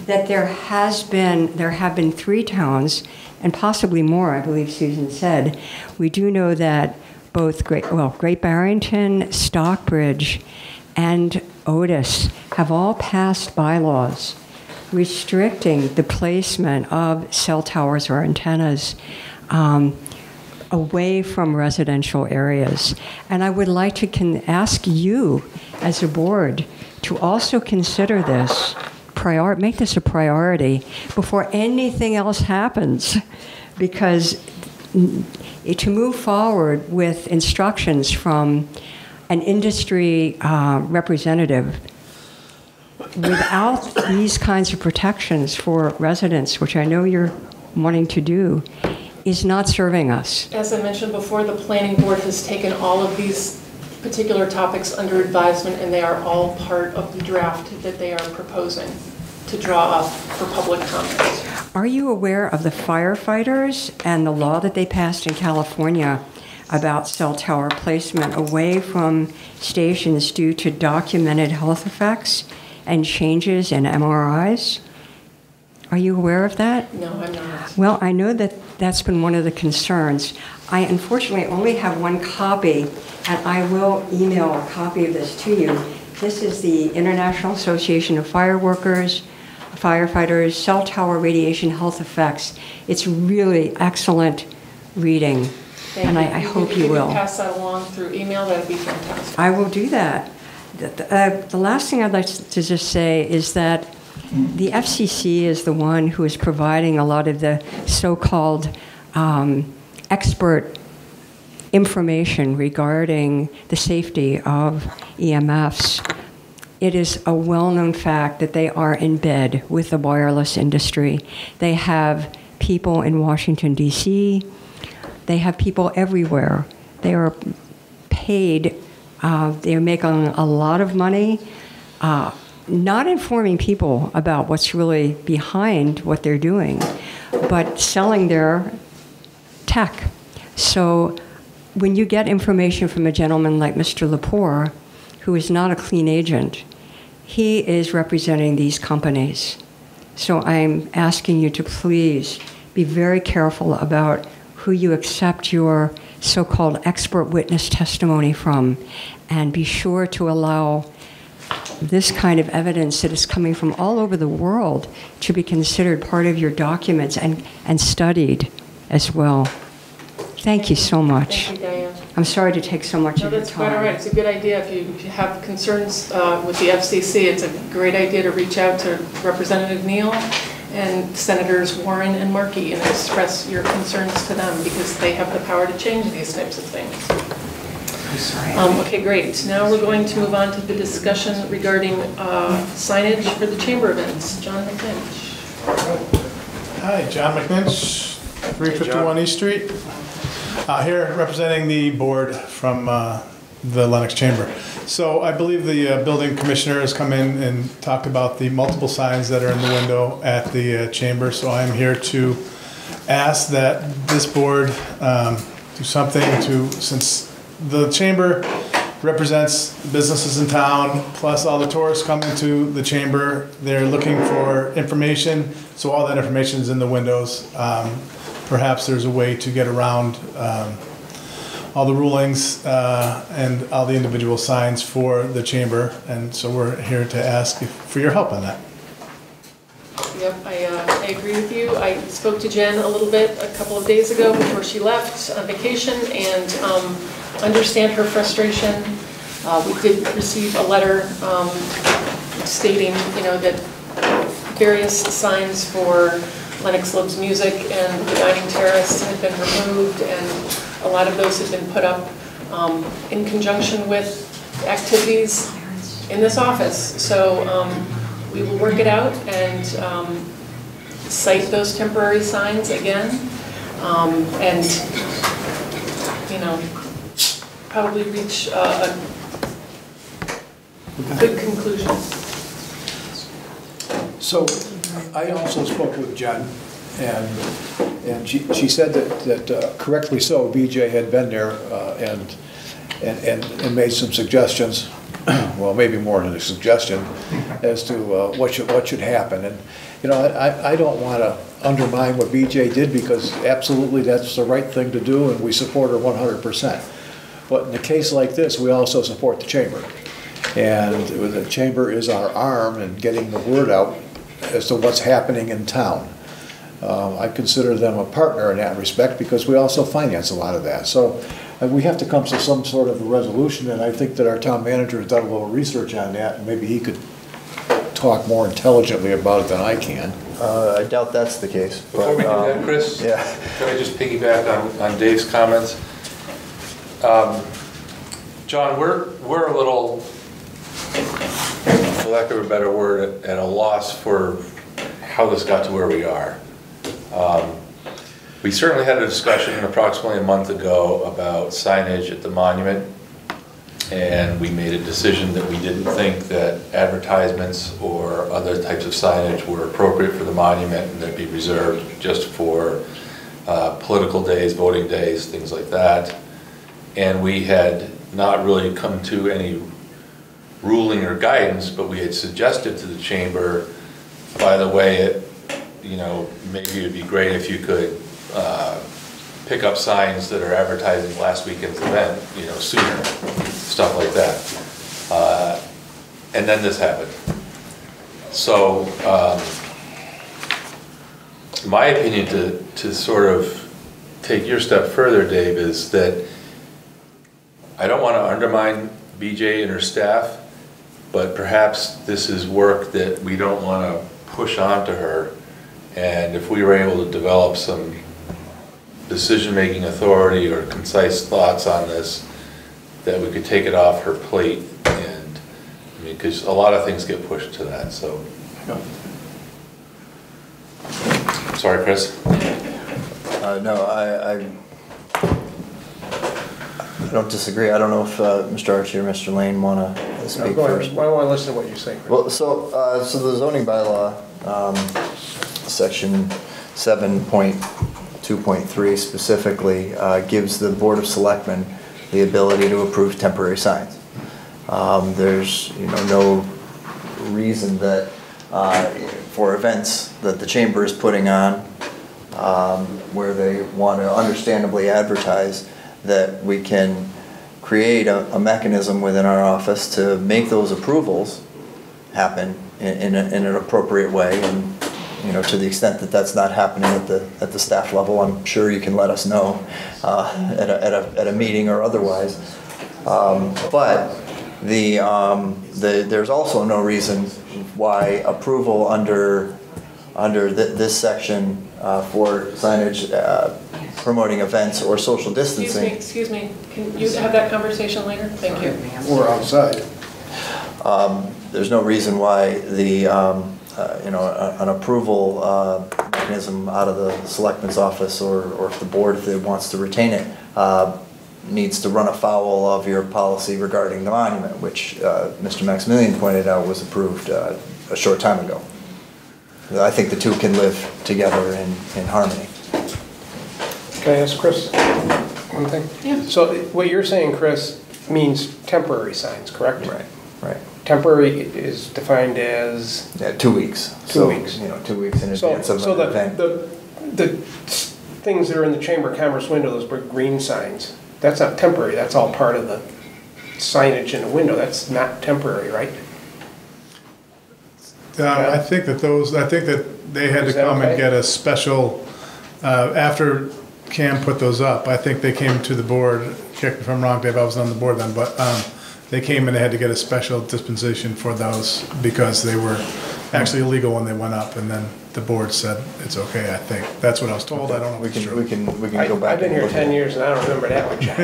that there have been 3 towns, and possibly more, I believe Susan said. We do know that both Great Barrington, Stockbridge, and Otis have all passed bylaws restricting the placement of cell towers or antennas away from residential areas. And I would like to ask you, as a board, to also consider this, make this a priority before anything else happens, because to move forward with instructions from an industry representative without these kinds of protections for residents, which I know you're wanting to do, is not serving us. As I mentioned before, the planning board has taken all of these particular topics under advisement, and they are all part of the draft that they are proposing. to draw up for public comment. Are you aware of the firefighters and the law that they passed in California about cell tower placement away from stations due to documented health effects and changes in MRIs? Are you aware of that? No, I'm not. Well, I know that that's been one of the concerns. I unfortunately only have one copy, and I will email a copy of this to you. This is the International Association of Firefighters, Cell Tower Radiation Health Effects. It's really excellent reading, and I hope you will. If you pass that along through email, that'd be fantastic. I will do that. The last thing I'd like to just say is that the FCC is the one who is providing a lot of the so-called expert information regarding the safety of EMFs. It is a well-known fact that they are in bed with the wireless industry. They have people in Washington, D.C. They have people everywhere. They are paid. They are making a lot of money, not informing people about what's really behind what they're doing, but selling their tech. So when you get information from a gentleman like Mr. Lepore, who is not a clean agent, he is representing these companies. So I'm asking you to please be very careful about who you accept your so-called expert witness testimony from, and be sure to allow this kind of evidence that is coming from all over the world to be considered part of your documents and studied as well. Thank you so much. Thank you, Diane. I'm sorry to take so much of your time. No, that's quite all right. It's a good idea. If you have concerns with the FCC, it's a great idea to reach out to Representative Neal and Senators Warren and Markey and express your concerns to them, because they have the power to change these types of things. Okay, great. Now we're going to move on to the discussion regarding signage for the chamber events. John McNinch. Hi, John McNinch, 351 East Street. Here representing the board from the Lenox Chamber. So I believe the building commissioner has come in and talked about the multiple signs that are in the window at the chamber. So I'm here to ask that this board do something to, since the chamber represents businesses in town, plus all the tourists come into the chamber, they're looking for information, so all that information is in the windows. Perhaps there's a way to get around all the rulings and all the individual signs for the chamber, and so we're here to ask for your help on that. Yep, I agree with you. I spoke to Jen a little bit a couple of days ago before she left on vacation, and understand her frustration. We did receive a letter stating, that various signs for Lenox Loves Music and the dining terrace had been removed, and a lot of those had been put up in conjunction with activities in this office. So we will work it out and cite those temporary signs again, and probably reach a good conclusion. So I also spoke with Jen, and she said that correctly so, BJ had been there and made some suggestions, well, maybe more than a suggestion, as to what should happen. And I don't want to undermine what BJ did, because absolutely that's the right thing to do, and we support her 100%. But in a case like this, we also support the chamber, and the chamber is our arm in getting the word out as to what's happening in town. I consider them a partner in that respect, because we also finance a lot of that. So we have to come to some sort of a resolution, and I think that our town manager has done a little research on that, and maybe he could talk more intelligently about it than I can. I doubt that's the case. Before we do that, Chris, yeah. Can I just piggyback on Dave's comments? John, we're a little, for lack of a better word, at a loss for how this got to where we are. We certainly had a discussion approximately a month ago about signage at the monument, And we made a decision that we didn't think that advertisements or other types of signage were appropriate for the monument, and they'd be reserved just for political days, voting days, things like that. And we had not really come to any ruling or guidance, but we had suggested to the chamber, by the way, maybe it'd be great if you could pick up signs that are advertising last weekend's event, sooner, stuff like that. And then this happened. So, my opinion to sort of take your step further, Dave, is that I don't want to undermine BJ and her staff, but perhaps this is work that we don't want to push onto her. And if we were able to develop some decision-making authority or concise thoughts on this, that we could take it off her plate. And I mean, because a lot of things get pushed to that, so. Sorry, Chris. No, I don't disagree. I don't know if Mr. Archie or Mr. Lane want to speak first. I want to listen to what you say. Well, so the zoning bylaw, section 7.2.3 specifically gives the Board of Selectmen the ability to approve temporary signs. There's no reason that for events that the chamber is putting on where they want to understandably advertise, that we can create a mechanism within our office to make those approvals happen in an appropriate way. And to the extent that that's not happening at the staff level, I'm sure you can let us know at a meeting or otherwise. But there's also no reason why approval under this section for signage promoting events or social distancing. Excuse me, can you have that conversation later? Thank you. We're outside. There's no reason why an approval mechanism out of the selectman's office, or if the board, if it wants to retain it, needs to run afoul of your policy regarding the monument, which Mr. Maximilian pointed out was approved a short time ago. I think the two can live together in harmony. Can I ask Chris one thing? Yeah. So what you're saying, Chris, means temporary signs, correct? Right. Temporary is defined as? 2 weeks. 2 weeks. 2 weeks in advance of an event. The things that are in the Chamber of Commerce window, those big green signs, that's not temporary. That's all part of the signage in the window. That's not temporary, right? I think that they had to come and get a special, after Cam put those up, I think they came to the board, correct me if I'm wrong, Dave, I wasn't on the board then, but they came and they had to get a special dispensation for those because they were actually illegal when they went up, and then the board said it's okay, I think. That's what I was told, I don't know if it's true. We can go back. I've been here 10 years and I don't remember that one, Jack.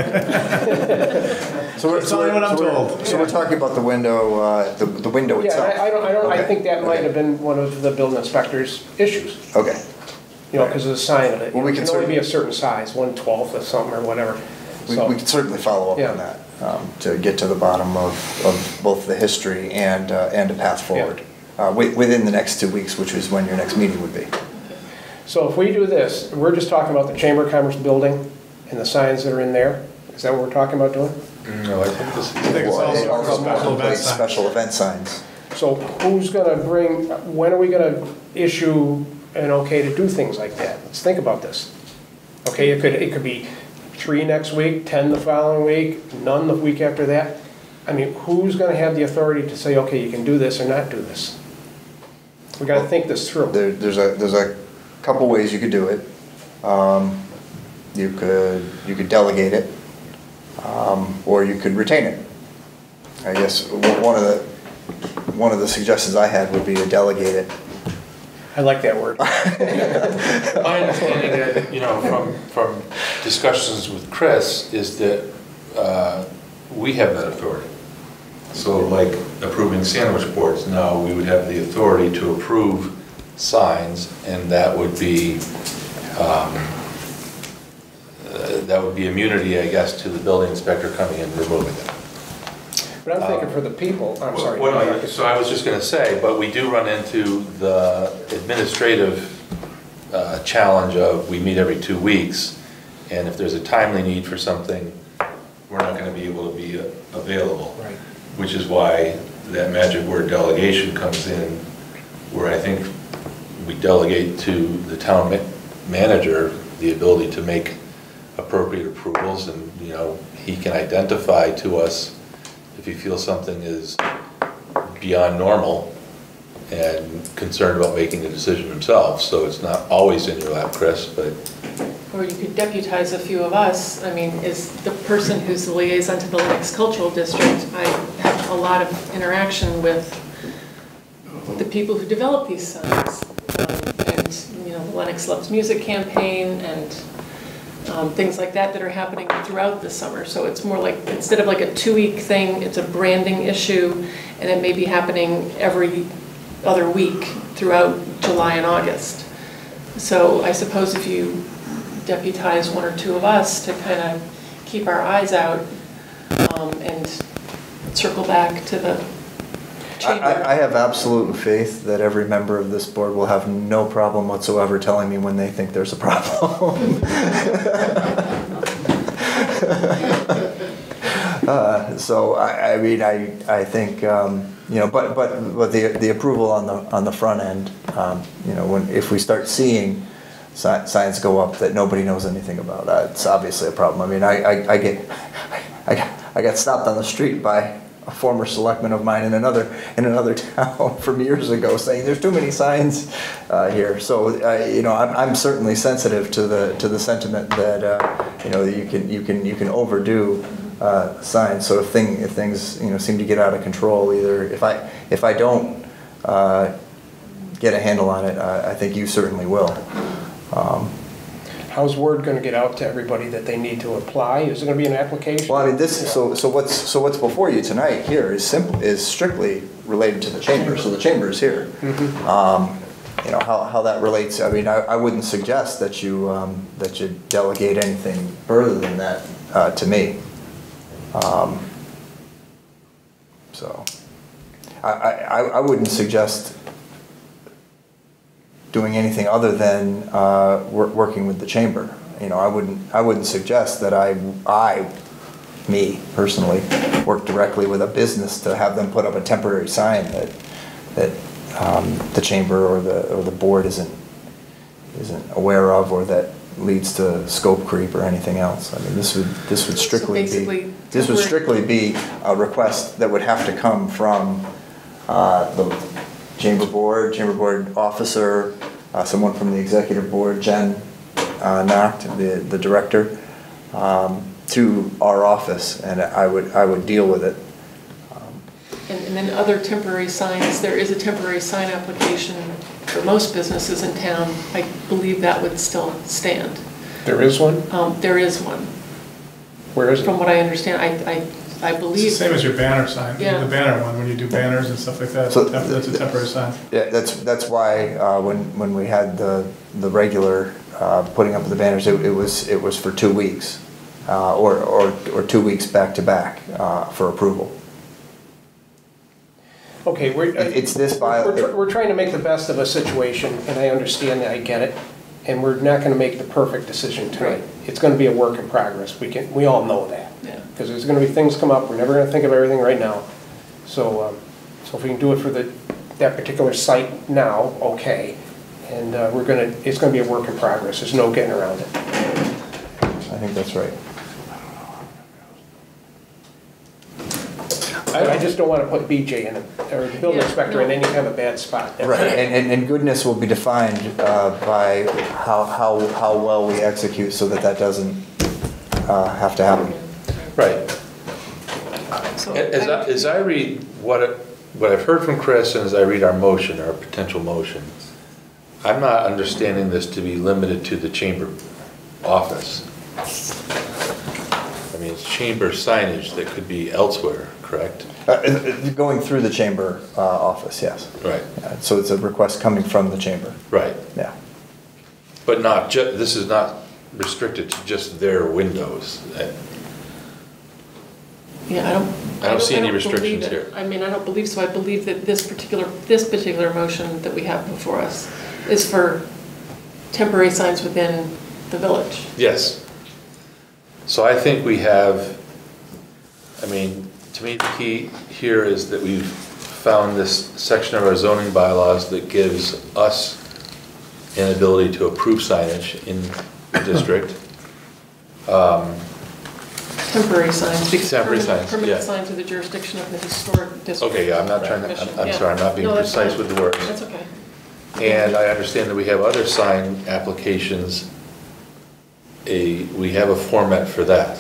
So we're told. So we're talking about the window, the window itself. Yeah, I think that might have been one of the building inspector's issues. Okay. Because of the sign of it. Well, it can only be a certain size, 1/12 or something or whatever. We can certainly follow up on that to get to the bottom of both the history and a path forward within the next 2 weeks, which is when your next meeting would be. So if we do this, we're just talking about the Chamber of Commerce building and the signs that are in there. Is that what we're talking about doing? No, I think this is. I think it's also special event signs. So who's going to when are we going to issue an okay to do things like that? Let's think about this. Okay, it could be 3 next week, 10 the following week, none the week after that. I mean, who's going to have the authority to say, okay, you can do this or not do this? We got to think this through. There's a couple ways you could do it. You could delegate it, or you could retain it. I guess one of the suggestions I had would be to delegate it. I like that word. My understanding, from discussions with Chris, is that we have that authority. So, like approving sandwich boards, no, we would have the authority to approve signs, and that would be immunity, I guess, to the building inspector coming in and removing them. But I'm thinking for the people, I'm sorry. So I was just going to say, but we do run into the administrative challenge of we meet every 2 weeks, and if there's a timely need for something, we're not going to be able to be available. Right. Which is why that magic word delegation comes in, where I think we delegate to the town manager the ability to make appropriate approvals, and he can identify to us if he feels something is beyond normal and concerned about making a decision himself. So it's not always in your lap, Chris, but... Or you could deputize a few of us. I mean, is the person who's the liaison to the Lenox Cultural District. I have a lot of interaction with the people who develop these signs. And, the Lenox Loves Music campaign and things like that are happening throughout the summer. So it's more like, instead of like a 2-week thing, it's a branding issue, and it may be happening every other week throughout July and August. So I suppose if you deputize 1 or 2 of us to kind of keep our eyes out and circle back to the chamber. I have absolute faith that every member of this board will have no problem whatsoever telling me when they think there's a problem. So I think but the approval on the front end, if we start seeing signs go up that nobody knows anything about, it's obviously a problem. I mean, I got stopped on the street by a former selectman of mine in another town from years ago saying there's too many signs here. So I'm certainly sensitive to the sentiment that you can overdo signs. So if things seem to get out of control, either if I don't get a handle on it, I think you certainly will. How's word going to get out to everybody that they need to apply? Is it going to be an application? Well, I mean, so what's before you tonight here is strictly related to the chamber. So the chamber is here. Mm-hmm. How that relates. I mean, I wouldn't suggest that you delegate anything further than that to me. So I wouldn't suggest doing anything other than working with the chamber. I wouldn't suggest that me personally, work directly with a business to have them put up a temporary sign that the chamber or the board isn't aware of, or that leads to scope creep or anything else. I mean, this would strictly be a request that would have to come from the chamber board officer, someone from the executive board, Jen Nacht, the director, to our office, and I would deal with it. And then other temporary signs, there is a temporary sign application for most businesses in town. I believe that would still stand. There is one? There is one. Where is it? From what I understand, I believe... It's the same as your banner sign, yeah. The banner one, when you do banners and stuff like that, so that's a temporary sign. Yeah, that's why when we had the regular putting up the banners, it was for 2 weeks, or 2 weeks back to back for approval. Okay, we're trying to make the best of a situation, and I understand that, I get it, and we're not going to make the perfect decision tonight. Right. It's going to be a work in progress. We all know that. Yeah. Because there's going to be things come up. We're never going to think of everything right now. So if we can do it for that particular site now, okay. And it's going to be a work in progress. There's no getting around it. I think that's right. I just don't want to put BJ in or the building inspector in any kind of bad spot. Right, and goodness will be defined by how well we execute, so that doesn't have to happen. Right. So as I read what I've heard from Chris, and as I read our motion, our potential motion, I'm not understanding this to be limited to the chamber office. I mean, it's chamber signage that could be elsewhere, correct? Going through the chamber office, yes. Right. So it's a request coming from the chamber. Right. Yeah. But this is not restricted to just their windows. Yeah, I don't see any believe restrictions it. here. I mean, I don't believe so. I believe that this particular motion that we have before us is for temporary signs within the village. Yes. So I think we have, I mean, to me, the key here is that we've found this section of our zoning bylaws that gives us an ability to approve signage in the district. Temporary signs, because Temporary signs, permanent yeah. signs are the jurisdiction of the historic district. Okay, yeah, I'm not trying to, I'm Yeah. sorry, I'm not being No, that's precise fine. with the words. That's okay. And I understand that we have other sign applications, we have a format for that.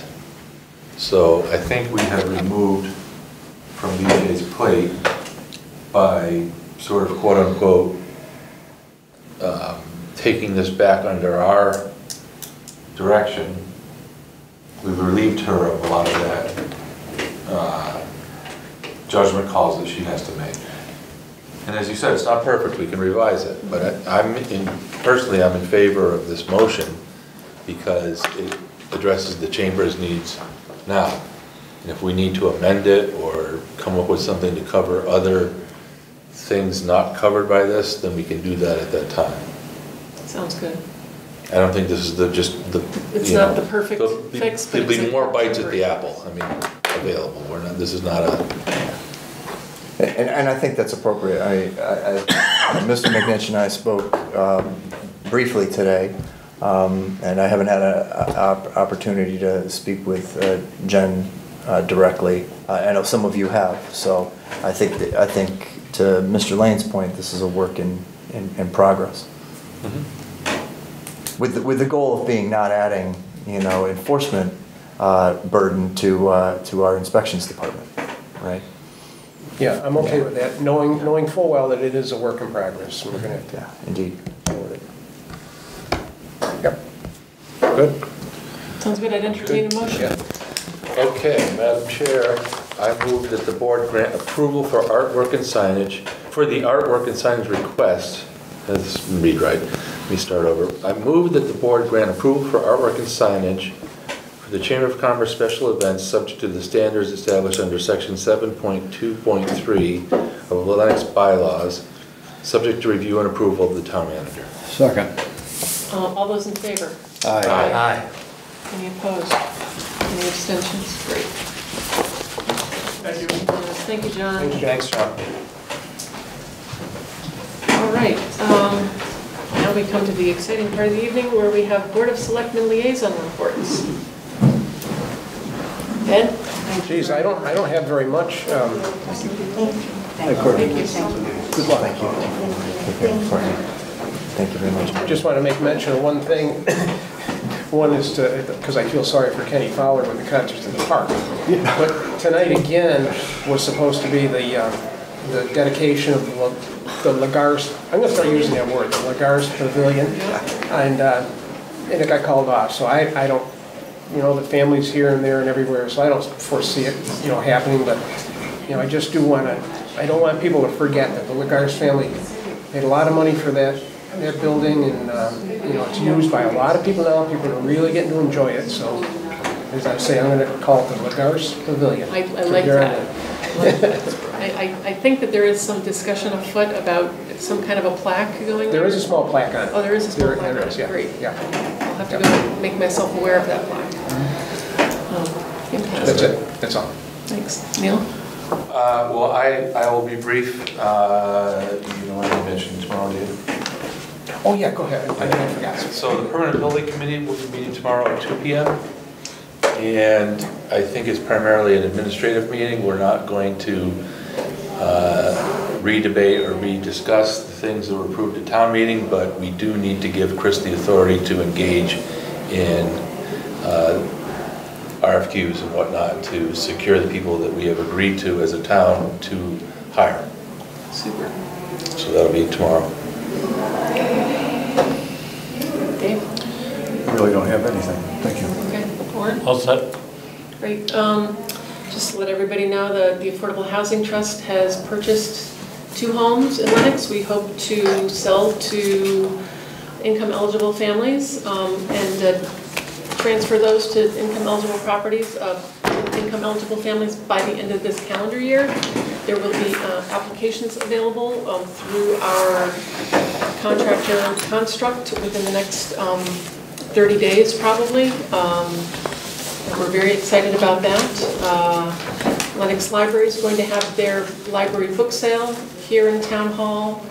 So I think we have removed from BJ's plate by sort of quote unquote, taking this back under our direction. We've relieved her of a lot of that judgment calls that she has to make. And as you said, it's not perfect, we can revise it, but personally, I'm in favor of this motion because it addresses the chamber's needs now. And if we need to amend it or come up with something to cover other things not covered by this, then we can do that at that time. Sounds good. I don't think this is It's not the perfect fix, but There'll it's be a more bites at temporary. the apple, I mean, available. This is not a, And I think that's appropriate. Mr. McNitch and I spoke briefly today, and I haven't had an opportunity to speak with Jen directly. I know some of you have, so I think to Mr. Lane's point, this is a work in progress. mm-hmm. With the goal of being not adding, enforcement burden to our inspections department, right? Yeah, I'm okay with that, knowing full well that it is a work in progress. We're gonna have to. Yeah, indeed. Deal with it. Yep. Good. Sounds good, I'd entertain a motion. Yeah. Okay, Madam Chair, I move that the board grant approval for artwork and signage, for the artwork and signage request. Let's read right. Let me start over. I move that the board grant approval for artwork and signage for the Chamber of Commerce special events subject to the standards established under section 7.2.3 of the Lenox bylaws, subject to review and approval of the town manager. Second. All those in favor? Aye. Any opposed? Any abstentions? Great. Thank you. Thank you, John. Thanks, John. All right, now we come to the exciting part of the evening where we have Board of Selectmen liaison reports. Ed? Geez, I don't have very much. Hi, Courtney. Thank you. Good luck. Thank you. Okay, Courtney. Thank you very much. I just want to make mention of one thing. One is because I feel sorry for Kenny Fowler with the concerts in the park. But tonight again was supposed to be the dedication of the Lagars, I'm going to start using that word, the Lagars Pavilion, and it got called off. So I don't, the family's here and there and everywhere, so I don't foresee it, happening. But I just do want to, I don't want people to forget that the Lagars family paid a lot of money for that building, and it's used by a lot of people now. People are really getting to enjoy it. So as I say, I'm going to call it the Lagars Pavilion. I like that. I think that there is some discussion afoot about some kind of a plaque going there. There is a small plaque on it. Oh, there is a small plaque on There it. is, yeah. Great. Yeah. I'll have to go make myself aware of that plaque. That's it. That's all. Thanks. Neil? Well, I will be brief. I mentioned tomorrow, David. Oh, yeah, go ahead. I forgot. So the Permanent Building Committee will be meeting tomorrow at 2 p.m. And I think it's primarily an administrative meeting. We're not going to re-debate or re-discuss the things that were approved at town meeting, but we do need to give Chris the authority to engage in RFQs and whatnot to secure the people that we have agreed to as a town to hire. Super. So that'll be tomorrow. Dave? I really don't have anything. Thank you. Okay. Warren? All set? Great. Just to let everybody know, the Affordable Housing Trust has purchased 2 homes in Lenox. We hope to sell to income-eligible families and transfer those to income-eligible properties. income eligible families by the end of this calendar year. There will be applications available through our contractor construct within the next 30 days probably. And we're very excited about that. Lenox Library is going to have their library book sale here in Town Hall,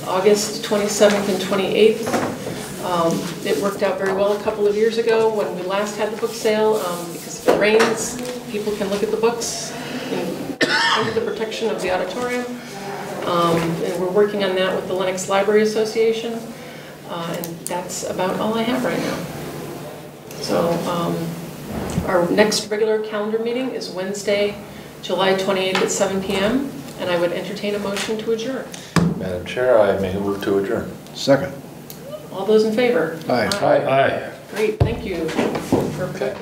August 27th and 28th. It worked out very well a couple of years ago when we last had the book sale, because if it rains, people can look at the books under the protection of the auditorium. And we're working on that with the Lenox Library Association. And that's about all I have right now. So our next regular calendar meeting is Wednesday, July 28th at 7 p.m. And I would entertain a motion to adjourn. Madam Chair, I may move to adjourn. Second. All those in favor? Aye. Aye. Great, thank you for